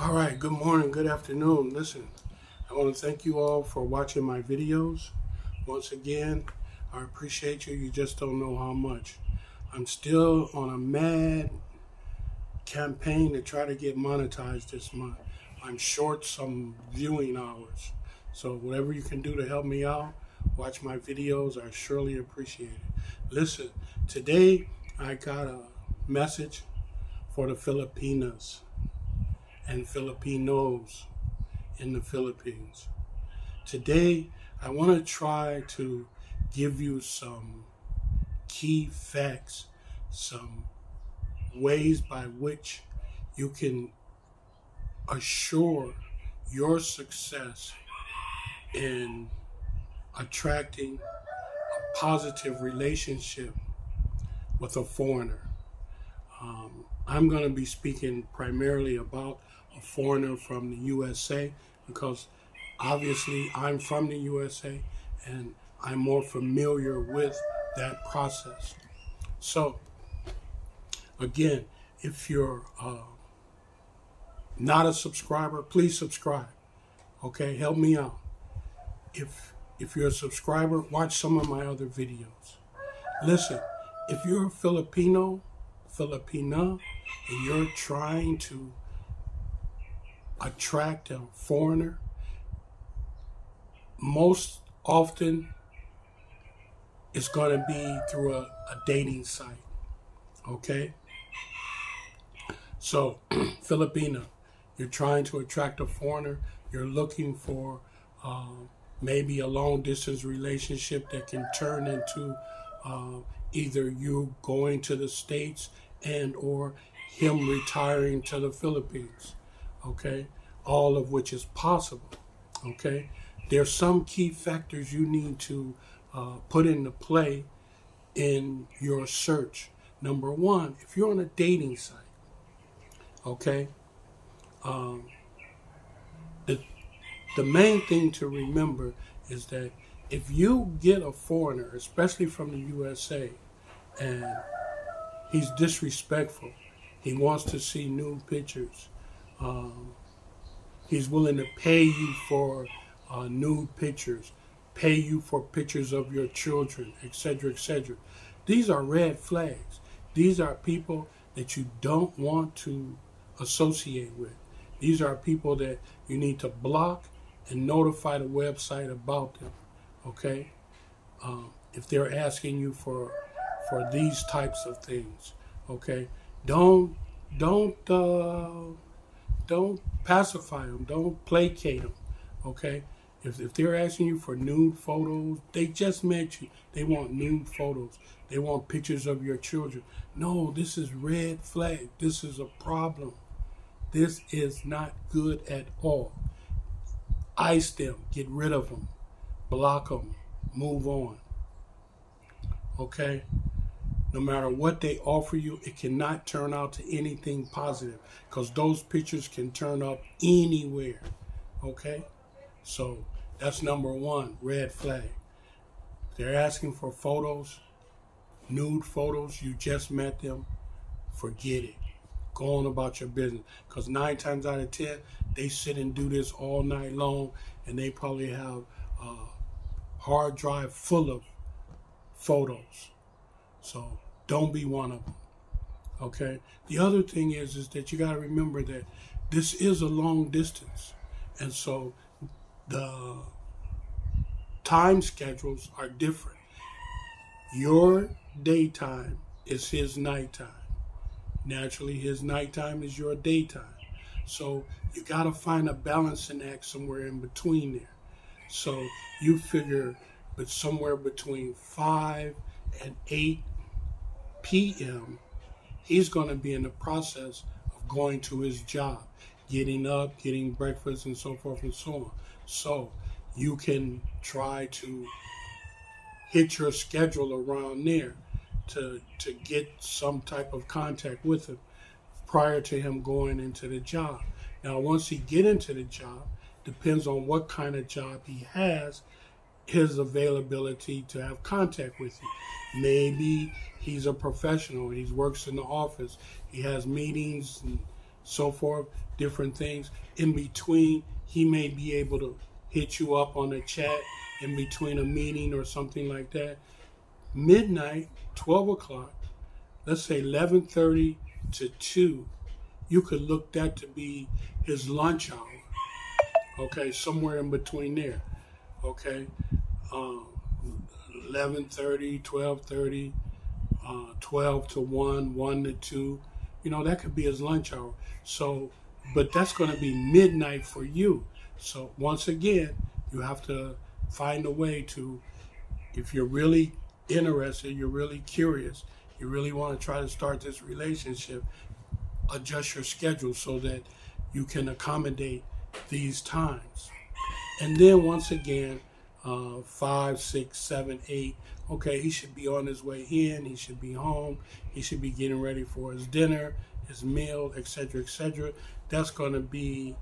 All right, good morning, good afternoon. Listen, I want to thank you all for watching my videos. Once again, I appreciate you. You just don't know how much. I'm still on a mad campaign to try to get monetized this month. I'm short some viewing hours. So whatever you can do to help me out, watch my videos. I surely appreciate it. Listen, today I got a message for the Filipinas and Filipinos in the Philippines. Today, I want to try to give you some key facts, some ways by which you can assure your success in attracting a positive relationship with a foreigner. I'm going to be speaking primarily about a foreigner from the USA because obviously I'm from the USA and I'm more familiar with that process. So, again, if you're not a subscriber, please subscribe. Okay, help me out. If you're a subscriber, watch some of my other videos. Listen, if you're a Filipino, Filipina, and you're trying to attract a foreigner, most often it's going to be through a dating site. Okay? So, Filipina, you're trying to attract a foreigner, you're looking for maybe a long distance relationship that can turn into either you going to the States and or him retiring to the Philippines. Okay? All of which is possible. Okay? There's some key factors you need to put into play in your search. Number one, if you're on a dating site, okay, the, the main thing to remember is that if you get a foreigner, especially from the USA, and he's disrespectful, he wants to see nude pictures, he's willing to pay you for nude pictures, pay you for pictures of your children, etc., etc. These are red flags. These are people that you don't want to associate with. These are people that you need to block and notify the website about them. Okay, if they're asking you for these types of things, okay, don't don't uh, don't pacify them. Don't placate them. Okay, if they're asking you for nude photos, they just met you. They want nude photos. They want pictures of your children. No, this is red flag. This is a problem. This is not good at all. Ice them. Get rid of them. Block them. Move on. Okay? No matter what they offer you, it cannot turn out to anything positive because those pictures can turn up anywhere. Okay? So that's number one, red flag. They're asking for photos, nude photos, you just met them, forget it. Go on about your business. Because 9 times out of 10, they sit and do this all night long, and they probably have a hard drive full of photos. So don't be one of them. Okay? The other thing is that you got to remember that this is a long distance. And so the time schedules are different. Your daytime is his nighttime. Naturally, his nighttime is your daytime. So you got to find a balancing act somewhere in between there. So you figure but somewhere between 5 and 8 p.m., he's going to be in the process of going to his job, getting up, getting breakfast, and so forth and so on. So you can try to hit your schedule around there to get some type of contact with him prior to him going into the job. Now, once he get into the job, depends on what kind of job he has, his availability to have contact with you. Maybe he's a professional. He works in the office. He has meetings and so forth, different things. In between, he may be able to hit you up on a chat in between a meeting or something like that. Midnight, 12 o'clock, let's say 11:30 to 2, you could look that to be his lunch hour. Okay, somewhere in between there. Okay, um, 11:30, 12:30, 12 to 1, 1 to 2. That could be his lunch hour. So, but that's going to be midnight for you. So, once again, you have to find a way to, if you're really interested, you're really curious, you really want to try to start this relationship, adjust your schedule so that you can accommodate these times. And then once again, 5, 6, 7, 8. Okay, he should be on his way in. He should be home. He should be getting ready for his dinner, his meal, etc., etc. That's going to be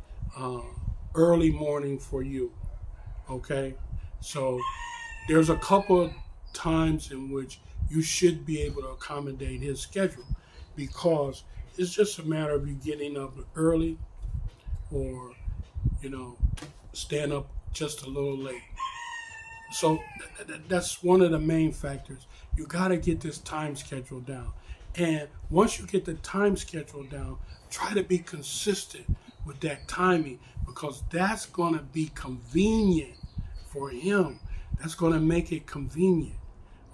early morning for you. Okay, so there's a couple times in which you should be able to accommodate his schedule, because it's just a matter of you getting up early or staying up just a little late. So that's one of the main factors. You got to get this time schedule down. And once you get the time schedule down, try to be consistent with that timing, because that's going to be convenient for him. That's going to make it convenient.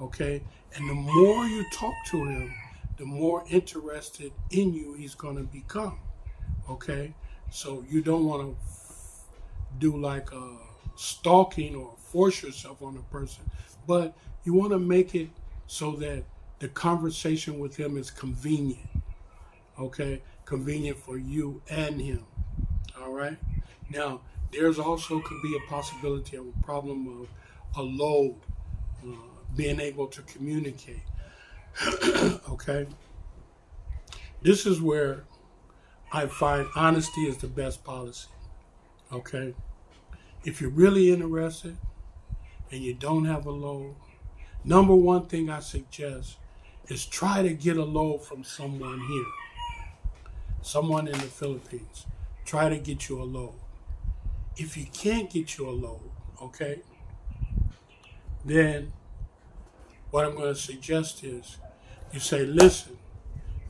Okay? And the more you talk to him, the more interested in you he's going to become. Okay? So you don't want to do like a stalking or force yourself on a person, but you want to make it so that the conversation with him is convenient. Okay? Convenient for you and him. All right? Now, there's also could be a possibility of a problem of a load, being able to communicate. Okay? This is where I find honesty is the best policy. Okay? If you're really interested and you don't have a load, number one thing I suggest is try to get a load from someone here. Someone in the Philippines. Try to get you a load. If you can't get you a load, okay, then what I'm going to suggest is you say, listen,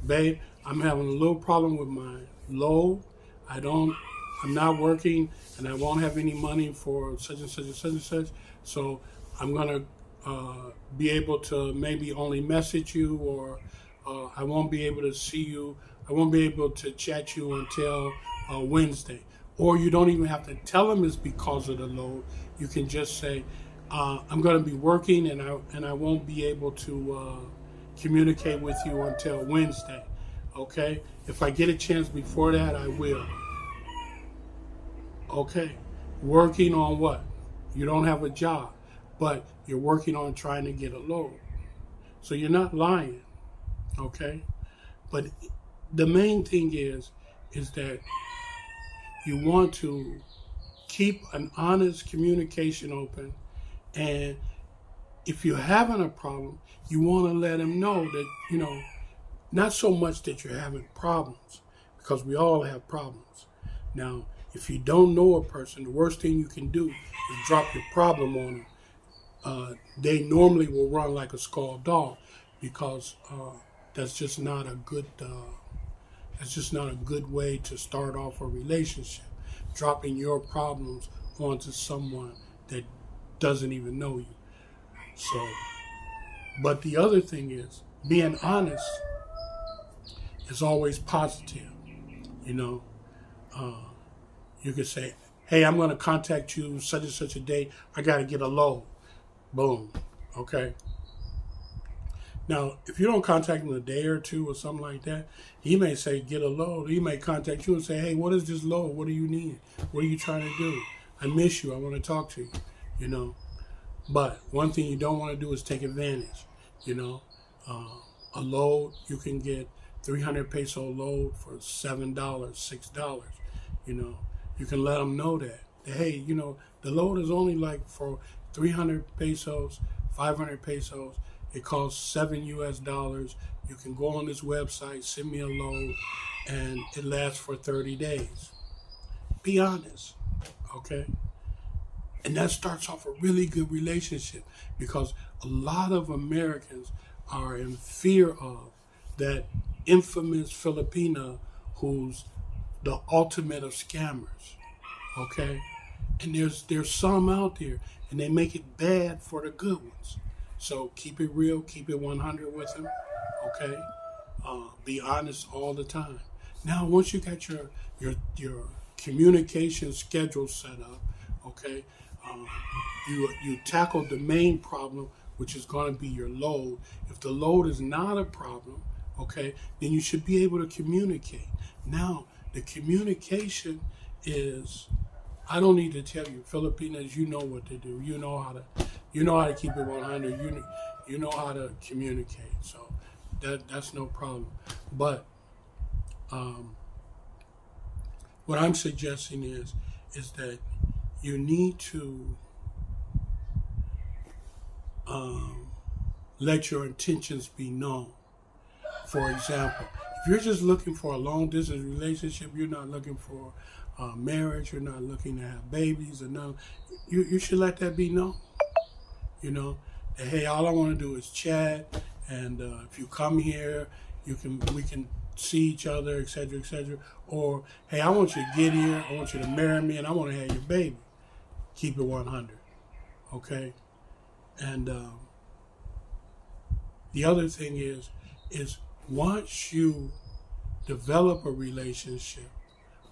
babe, I'm having a little problem with my load. I'm not working and I won't have any money for such and such and such and such. So I'm going to be able to maybe only message you, or I won't be able to see you. I won't be able to chat you until Wednesday. Or you don't even have to tell them it's because of the load. You can just say, I'm going to be working and I won't be able to communicate with you until Wednesday. Okay? If I get a chance before that, I will. Okay? Working on what? You don't have a job, but you're working on trying to get a load. So you're not lying. Okay? But the main thing is that you want to keep an honest communication open, and if you're having a problem, you want to let them know that, not so much that you're having problems, because we all have problems. Now, if you don't know a person, the worst thing you can do is drop your problem on them. They normally will run like a scared dog, because that's just not a good way to start off a relationship, dropping your problems onto someone that doesn't even know you. So, but the other thing is, being honest is always positive. You could say, hey, I'm going to contact you such and such a day. I got to get a load. Boom. Okay. Now, if you don't contact him a day or two or something like that, he may say, get a load. He may contact you and say, hey, what is this load? What do you need? What are you trying to do? I miss you. I want to talk to you, But one thing you don't want to do is take advantage, A load, you can get 300 peso load for $7, $6, You can let them know that, hey, the load is only like for 300 pesos, 500 pesos. It costs $7 US. You can go on this website, send me a load, and it lasts for 30 days. Be honest, okay? And that starts off a really good relationship, because a lot of Americans are in fear of that infamous Filipina who's the ultimate of scammers, okay? And there's some out there, and they make it bad for the good ones. So keep it real, keep it 100 with them, okay? Be honest all the time. Now, once you got your communication schedule set up, okay, um, you tackle the main problem, which is going to be your load. If the load is not a problem, okay, then you should be able to communicate. Now, the communication is, I don't need to tell you, Filipinos, you know what to do. You know how to keep it 100. You know how to communicate. So that's no problem. But what I'm suggesting is that you need to let your intentions be known. For example, if you're just looking for a long distance relationship, you're not looking for marriage, you're not looking to have babies, or none, you should let that be known. You know, that, hey, all I want to do is chat, and if you come here, we can see each other, etc., etc. Or, hey, I want you to get here, I want you to marry me, and I want to have your baby. Keep it 100, okay? And the other thing is once you develop a relationship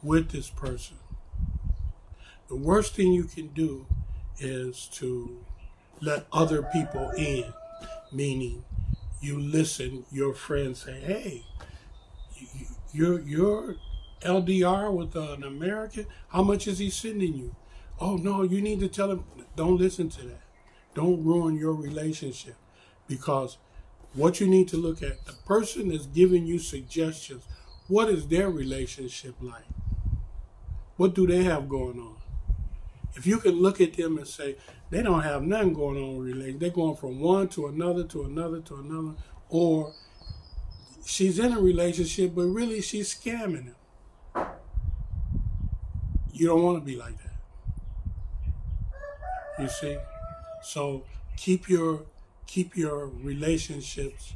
with this person, the worst thing you can do is to let other people in, meaning you listen, your friends say, hey, you're LDR with an American, how much is he sending you? Oh no, you need to tell him, don't listen to that. Don't ruin your relationship, because what you need to look at, the person that's giving you suggestions, what is their relationship like? What do they have going on? If you can look at them and say, they don't have nothing going on with relations, they're going from one to another to another to another, or she's in a relationship, but really she's scamming him. You don't want to be like that. You see? So keep your relationships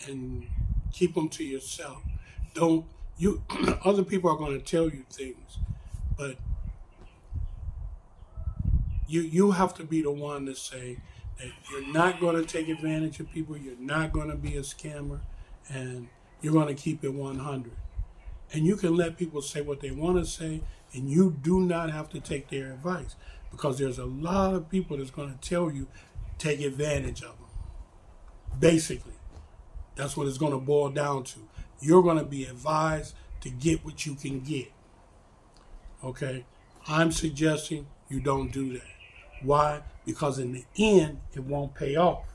and keep them to yourself. Don't you other people are going to tell you things, but you have to be the one to say that you're not going to take advantage of people, you're not going to be a scammer, and you're going to keep it 100. And you can let people say what they want to say, and you do not have to take their advice, because there's a lot of people that's going to tell you take advantage of them. Basically, that's what it's going to boil down to. You're going to be advised to get what you can get. Okay? I'm suggesting you don't do that. Why? Because in the end, it won't pay off.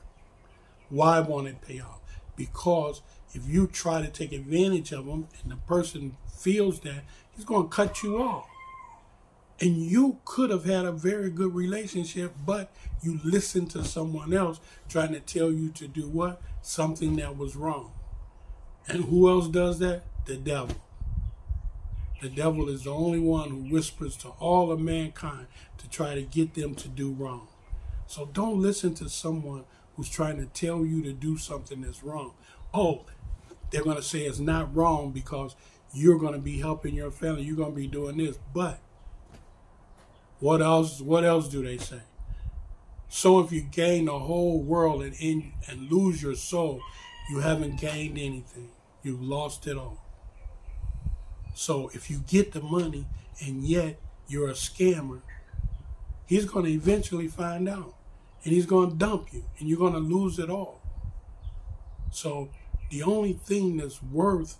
Why won't it pay off? Because if you try to take advantage of them and the person feels that, he's going to cut you off. And you could have had a very good relationship, but you listened to someone else trying to tell you to do what? Something that was wrong. And who else does that? The devil. The devil is the only one who whispers to all of mankind to try to get them to do wrong. So don't listen to someone who's trying to tell you to do something that's wrong. Oh, they're going to say it's not wrong because you're going to be helping your family. You're going to be doing this. But what else do they say? So if you gain the whole world and lose your soul, you haven't gained anything. You've lost it all. So if you get the money and yet you're a scammer, he's going to eventually find out. And he's going to dump you. And you're going to lose it all. So the only thing that's worth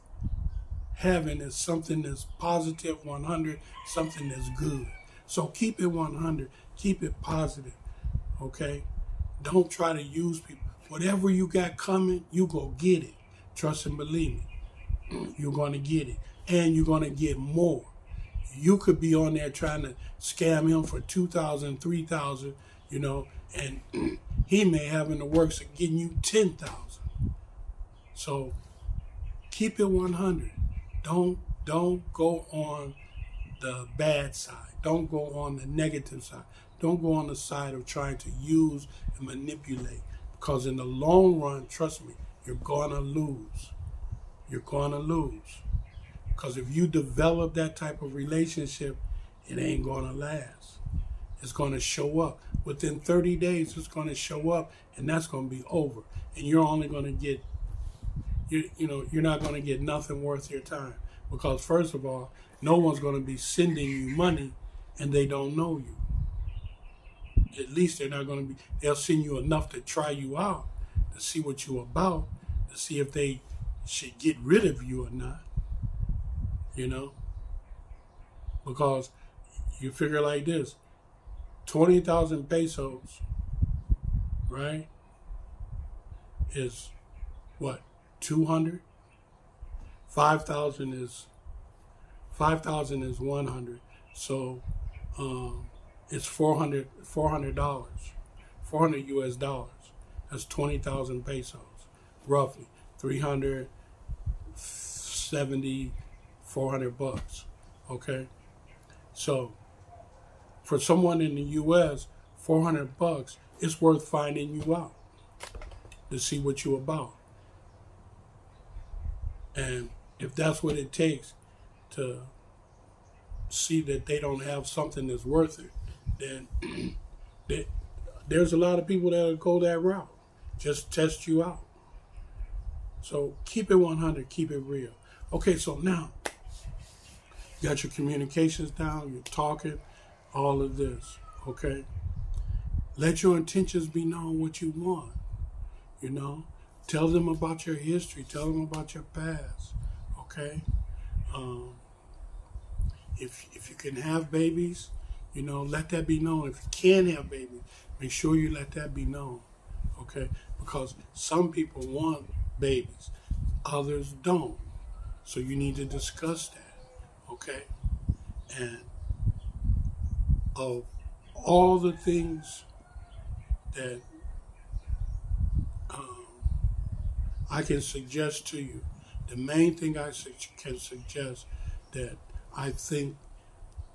having is something that's positive, 100, something that's good. So keep it 100. Keep it positive. Okay? Don't try to use people. Whatever you got coming, you go get it. Trust and believe me. You're going to get it. And you're going to get more. You could be on there trying to scam him for $2,000, $3,000, and he may have in the works of getting you $10,000. So keep it 100. Don't go on the bad side. Don't go on the negative side. Don't go on the side of trying to use and manipulate. Because in the long run, trust me, you're gonna lose. You're gonna lose. Because if you develop that type of relationship, it ain't gonna last. It's gonna show up. Within 30 days, it's gonna show up, and that's gonna be over. And you're only gonna get, you're not gonna get nothing worth your time. Because first of all, no one's gonna be sending you money and they don't know you. At least they're not gonna be, they'll send you enough to try you out, to see what you're about, to see if they should get rid of you or not. Because you figure like this, 20,000 pesos, right, is what, 200? 5,000 is 100. So it's $400, $400 US dollars. That's 20,000 pesos, roughly 370, 400 bucks. Okay, so for someone in the U.S., 400 bucks, it's worth finding you out to see what you're about. And if that's what it takes to see that they don't have something that's worth it, then there's a lot of people that'll go that route, just test you out. So keep it 100, keep it real. Okay, so now you got your communications down, you're talking, all of this, okay? Let your intentions be known what you want, Tell them about your history, tell them about your past, okay? If you can have babies, let that be known. If you can have babies, make sure you let that be known, okay? Because some people want babies, others don't. So you need to discuss that, okay? And of all the things that I can suggest to you, the main thing I can suggest that I think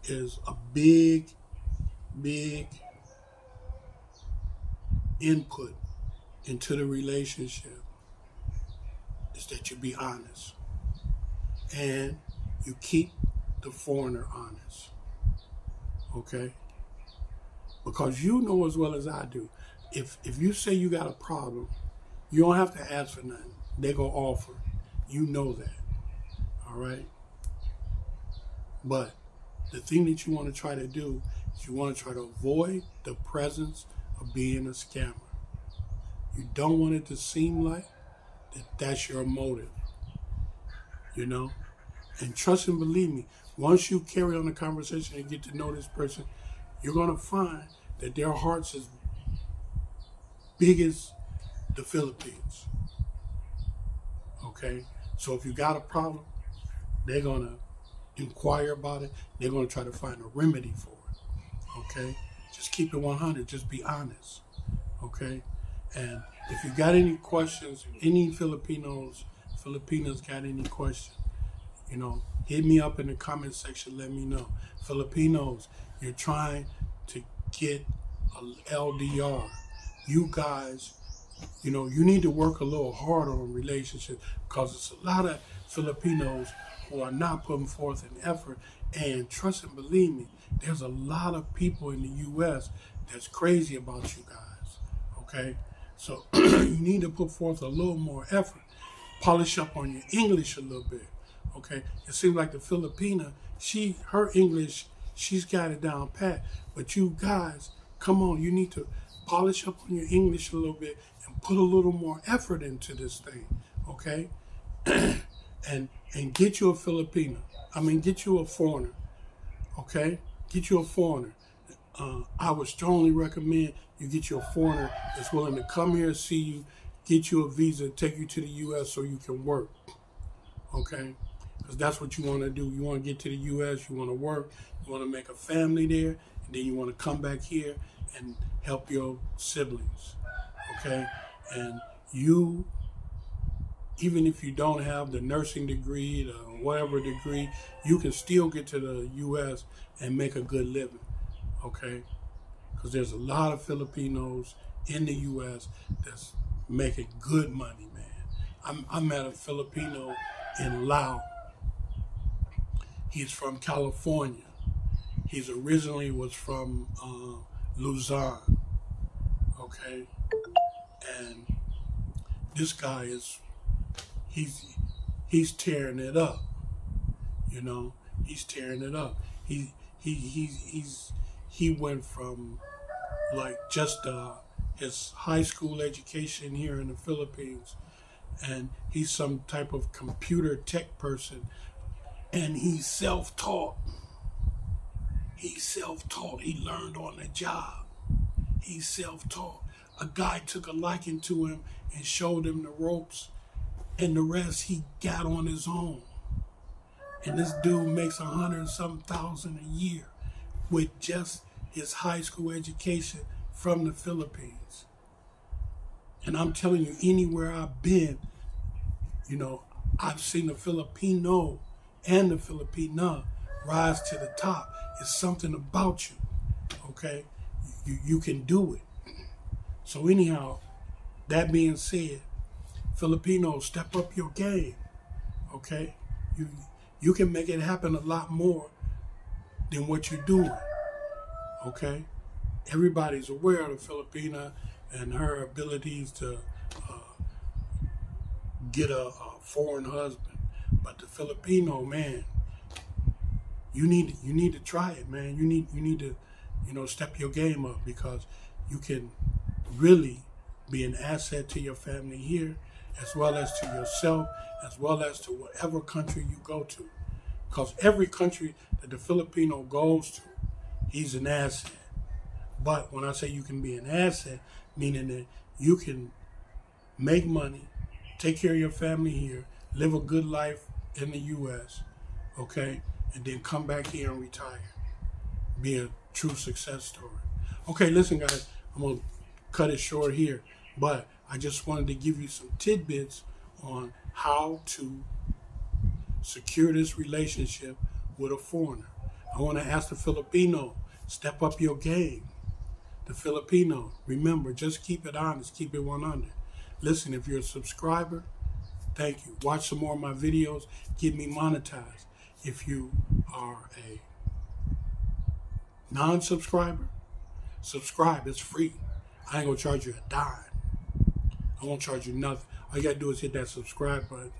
is a big input into the relationship is that you be honest and you keep the foreigner honest, okay? Because you know as well as I do, if you say you got a problem, you don't have to ask for nothing. They're going to offer. You know that, all right? But the thing that you want to try to do is you want to try to avoid the presence of being a scammer. You don't want it to seem like that's your motive, And trust and believe me, once you carry on the conversation and get to know this person, you're going to find that their heart's as big as the Philippines. Okay? So if you got a problem, they're going to inquire about it. They're going to try to find a remedy for it. Okay? Just keep it 100. Just be honest. Okay? And if you got any questions, any Filipinas got any questions, hit me up in the comment section. Let me know. Filipinos, you're trying to get a LDR. You guys, you need to work a little harder on relationships because it's a lot of Filipinos who are not putting forth an effort. And trust and believe me, there's a lot of people in the U.S. that's crazy about you guys. Okay? So you need to put forth a little more effort. Polish up on your English a little bit. Okay? It seems like the Filipina, her English, she's got it down pat. But you guys, come on, you need to polish up on your English a little bit and put a little more effort into this thing, okay? and get you a Filipina. Get you a foreigner, okay? Get you a foreigner. I would strongly recommend you get you a foreigner that's willing to come here, see you, get you a visa, take you to the U.S. so you can work, okay? Because that's what you want to do. You want to get to the U.S., you want to work, you want to make a family there, and then you want to come back here and help your siblings, okay? And you even if you don't have the nursing degree, the whatever degree, you can still get to the U.S. and make a good living, okay? Because there's a lot of Filipinos in the U.S. that's making good money, man. I met a Filipino in Laos. He's from California. He's originally was from Luzon, okay? And this guy he's tearing it up, you know. He's tearing it up. He went from like just his high school education here in the Philippines, and he's some type of computer tech person, and he's self-taught. He's self-taught. He learned on the job. He's self-taught. A guy took a liking to him and showed him the ropes, and the rest he got on his own. And this dude makes 100-something thousand a year with just his high school education from the Philippines. And I'm telling you, anywhere I've been, you know, I've seen the Filipino and the Filipina rise to the top. It's something about you, okay? You can do it. So anyhow, that being said, Filipinos, step up your game, okay? You can make it happen a lot more than what you're doing, okay? Everybody's aware of the Filipina and her abilities to get a foreign husband, but the Filipino, man, you need to try it, man. You need to, you know, step your game up, because you can really be an asset to your family here, as well as to yourself, as well as to whatever country you go to. Because every country that the Filipino goes to, he's an asset. But when I say you can be an asset, meaning that you can make money, take care of your family here, live a good life in the U.S., okay, and then come back here and retire. Be a true success story. Okay, listen, guys, I'm going to cut it short here, but I just wanted to give you some tidbits on how to secure this relationship with a foreigner. I want to ask the Filipino, step up your game. The Filipino, remember, just keep it honest, keep it 100. Listen, if you're a subscriber, thank you. Watch some more of my videos, get me monetized. If you are a non-subscriber, subscribe, it's free. I ain't gonna charge you a dime. I won't charge you nothing. All you gotta do is hit that subscribe button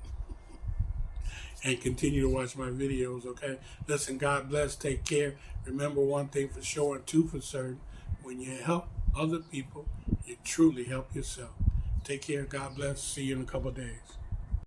and continue to watch my videos, okay? Listen, God bless, take care. Remember one thing for sure and two for certain. When you help other people, you truly help yourself. Take care, God bless. See you in a couple of days.